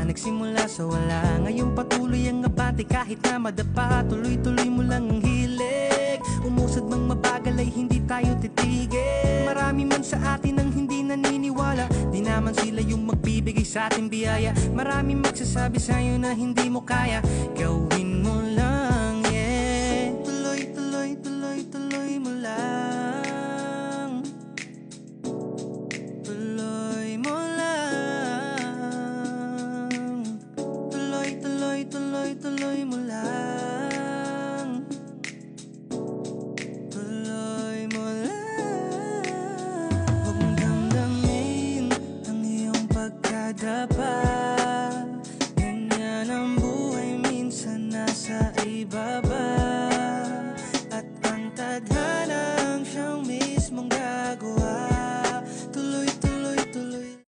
nagsimula sa wala, ngayon patuloy ang abante kahit na madapa. Tuloy-tuloy mo lang ang hilig, umusad mang mabagal ay hindi tayo titigil. Marami man sa atin ang hindi naniniwala, di naman sila yung magbibigay sa ating biyaya. Marami magsasabi sa'yo na hindi mo kaya, gawin mo lang, yeah. Tuloy, tuloy, tuloy, tuloy mo lang. Tuloy mo lang. Tuloy, tuloy, tuloy, tuloy mo lang. Tuloy mo lang. Huwag mong damdamin ang iyong pagkadapa.